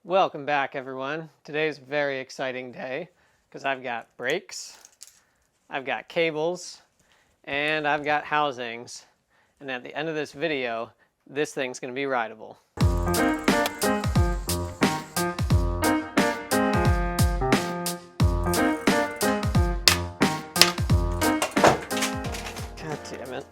Welcome back, everyone. Today's a very exciting day because I've got brakes, I've got cables, and I've got housings. And at the end of this video, this thing's going to be rideable. God damn it.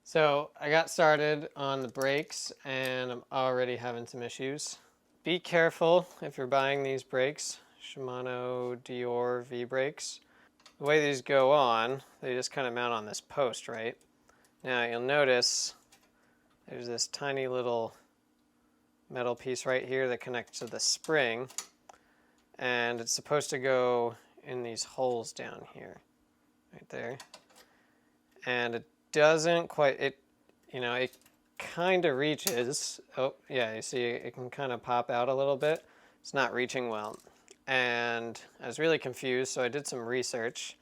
So I got started on the brakes and I'm already having some issues. Be careful if you're buying these brakes, Shimano Dior V brakes. The way these go on, they just kind of mount on this post, right? Now you'll notice there's this tiny little metal piece right here that connects to the spring, and it's supposed to go in these holes down here, right there. And it doesn't quite, it kind of reaches. Oh yeah, you see it can kind of pop out a little bit. It's not reaching well. And I was really confused, so I did some research.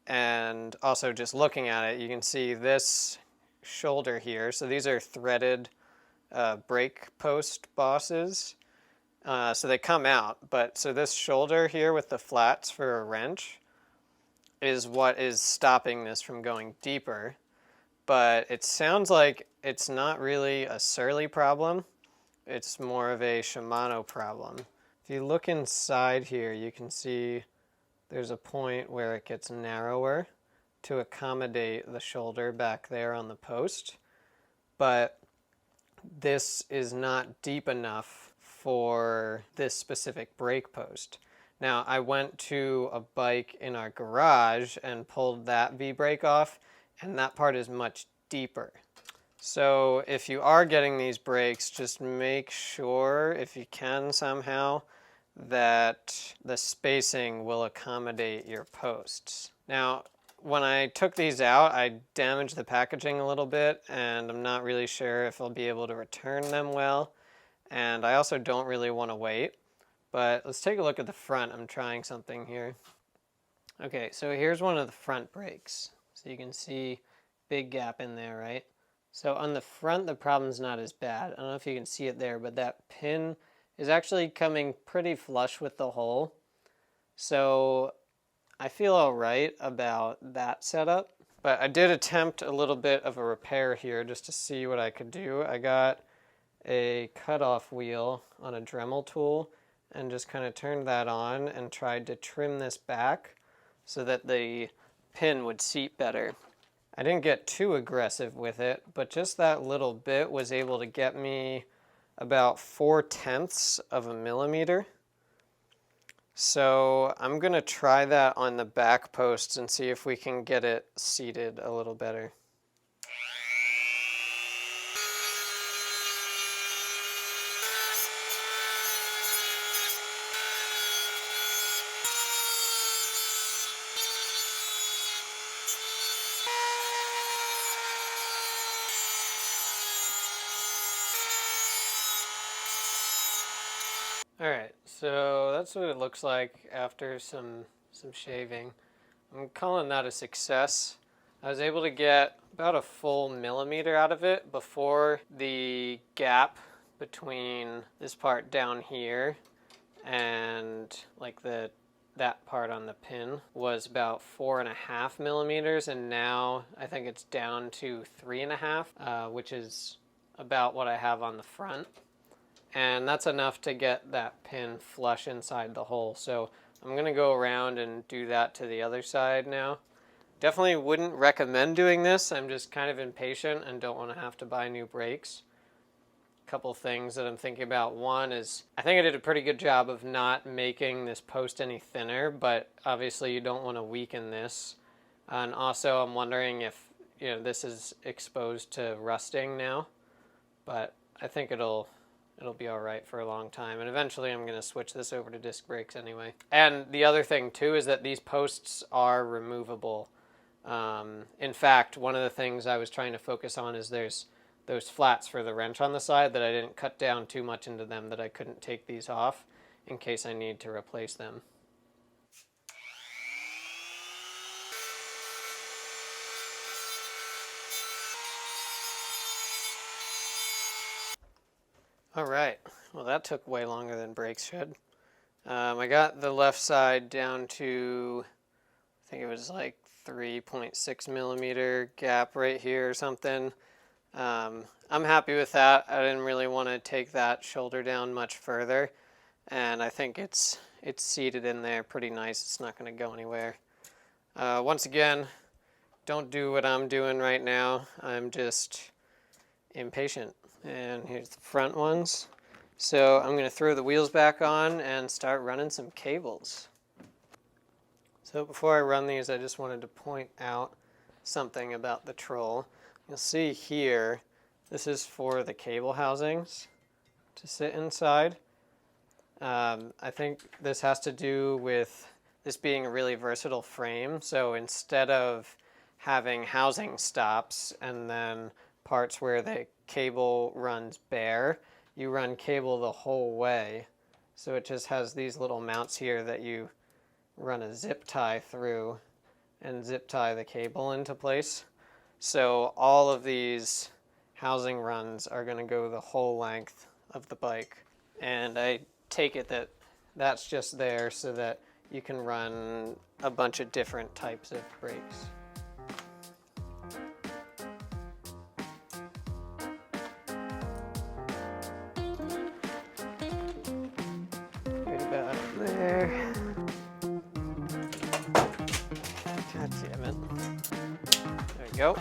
And also just looking at it, you can see this shoulder here. So these are threaded brake post bosses. So they come out, but so this shoulder here with the flats for a wrench is what is stopping this from going deeper. But it sounds like it's not really a Surly problem. It's more of a Shimano problem. If you look inside here, you can see there's a point where it gets narrower to accommodate the shoulder back there on the post. But this is not deep enough for this specific brake post. Now, I went to a bike in our garage and pulled that V-brake off, and that part is much deeper. So if you are getting these brakes, just make sure, if you can somehow, that the spacing will accommodate your posts. Now, when I took these out, I damaged the packaging a little bit, and I'm not really sure if I'll be able to return them well. And I also don't really want to wait. But let's take a look at the front. I'm trying something here. Okay, so here's one of the front brakes. So you can see big gap in there, right? So on the front, the problem's not as bad. I don't know if you can see it there, but that pin is actually coming pretty flush with the hole. So I feel all right about that setup. But I did attempt a little bit of a repair here just to see what I could do. I got a cutoff wheel on a Dremel tool and just kind of turned that on and tried to trim this back so that the pin would seat better. I didn't get too aggressive with it, but just that little bit was able to get me about 0.4 of a millimeter. So I'm going to try that on the back posts and see if we can get it seated a little better. Alright, so that's what it looks like after some shaving. I'm calling that a success. I was able to get about a full millimeter out of it before the gap between this part down here and like that part on the pin was about 4.5 millimeters, and now I think it's down to 3.5, which is about what I have on the front. And that's enough to get that pin flush inside the hole. So I'm going to go around and do that to the other side now. Definitely wouldn't recommend doing this. I'm just kind of impatient and don't want to have to buy new brakes. A couple things that I'm thinking about. One is I think I did a pretty good job of not making this post any thinner, but obviously you don't want to weaken this. And also I'm wondering if this is exposed to rusting now, but I think it'll be all right for a long time. And eventually I'm going to switch this over to disc brakes anyway. And the other thing too is that these posts are removable. In fact, one of the things I was trying to focus on is there's those flats for the wrench on the side that I didn't cut down too much into them, that I couldn't take these off in case I need to replace them. All right, well that took way longer than brakes should. I got the left side down to, I think it was like 3.6 millimeter gap right here or something. I'm happy with that. I didn't really want to take that shoulder down much further, and I think it's seated in there pretty nice. It's not going to go anywhere. Once again, don't do what I'm doing right now. I'm just impatient. And here's the front ones. So I'm going to throw the wheels back on and start running some cables. So before I run these, I just wanted to point out something about the Troll. You'll see here, this is for the cable housings to sit inside. I think this has to do with this being a really versatile frame. So instead of having housing stops and then parts where the cable runs bare, you run cable the whole way. So it just has these little mounts here that you run a zip tie through and zip tie the cable into place. So all of these housing runs are going to go the whole length of the bike. And I take it that that's just there so that you can run a bunch of different types of brakes. Right about there. God damn it. There we go.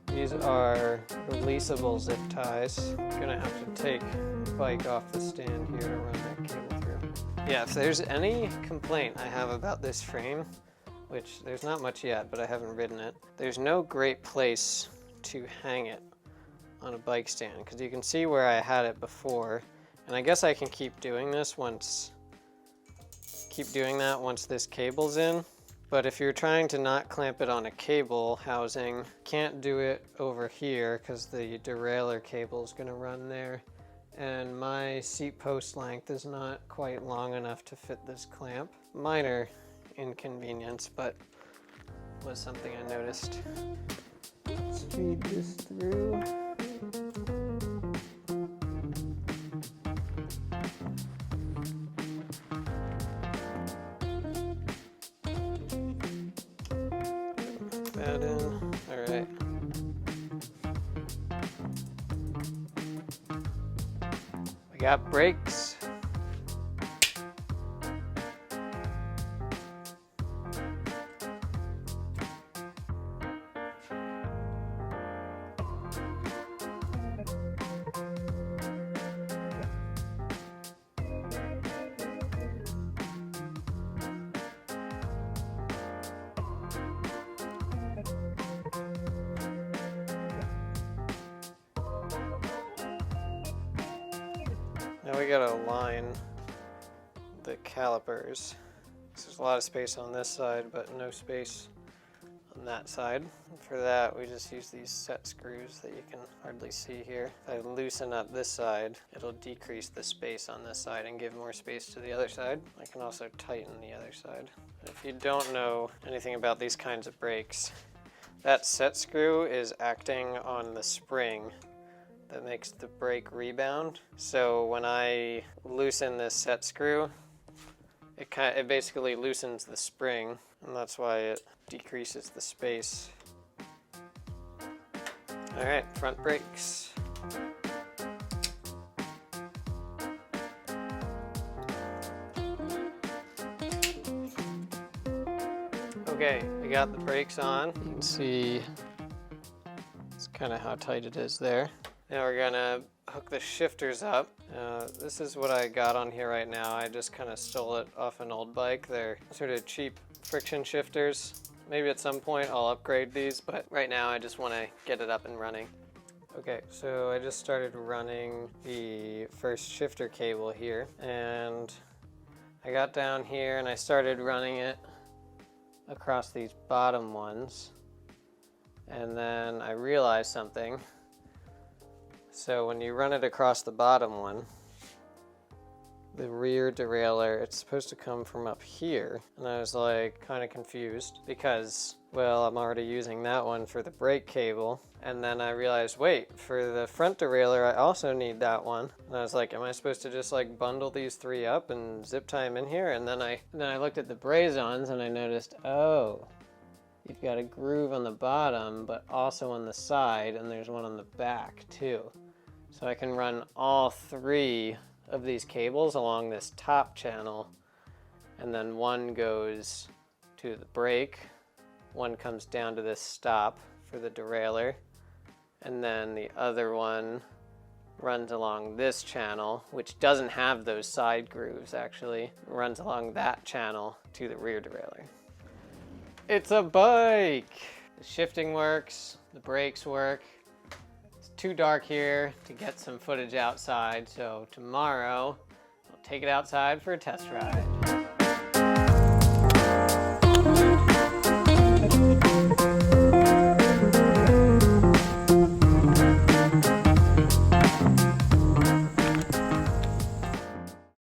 These are releasable zip ties. I'm gonna have to take the bike off the stand here to run that cable through. Yeah, if there's any complaint I have about this frame, which there's not much yet, but I haven't ridden it, there's no great place to hang it on a bike stand, because you can see where I had it before, and I guess I can keep doing this once this cable's in. But if you're trying to not clamp it on a cable housing, can't do it over here because the derailleur cable is going to run there. And my seat post length is not quite long enough to fit this clamp. Minor inconvenience, but was something I noticed. Let's feed this through. That in. All right. We got brakes. Now we gotta align the calipers. There's a lot of space on this side, but no space on that side. And for that, we just use these set screws that you can hardly see here. If I loosen up this side, it'll decrease the space on this side and give more space to the other side. I can also tighten the other side. If you don't know anything about these kinds of brakes, that set screw is acting on the spring that makes the brake rebound. So when I loosen this set screw, it basically loosens the spring, and that's why it decreases the space. All right, front brakes. Okay, we got the brakes on. You can see it's kind of how tight it is there. Now we're gonna hook the shifters up. This is what I got on here right now. I just kind of stole it off an old bike. They're sort of cheap friction shifters. Maybe at some point I'll upgrade these, but right now I just want to get it up and running. Okay, so I just started running the first shifter cable here, and I got down here and I started running it across these bottom ones, and then I realized something. So when you run it across the bottom one, the rear derailleur, it's supposed to come from up here. And I was like kind of confused because, well, I'm already using that one for the brake cable. And then I realized, wait, for the front derailleur, I also need that one. And I was like, am I supposed to just like bundle these three up and zip tie them in here? And then I looked at the brazons and I noticed, oh, you've got a groove on the bottom, but also on the side, and there's one on the back too. So I can run all three of these cables along this top channel, and then one goes to the brake, one comes down to this stop for the derailleur, and then the other one runs along this channel, which doesn't have those side grooves actually. It runs along that channel to the rear derailleur. It's a bike! The shifting works, the brakes work. It's too dark here to get some footage outside, so tomorrow I'll take it outside for a test ride.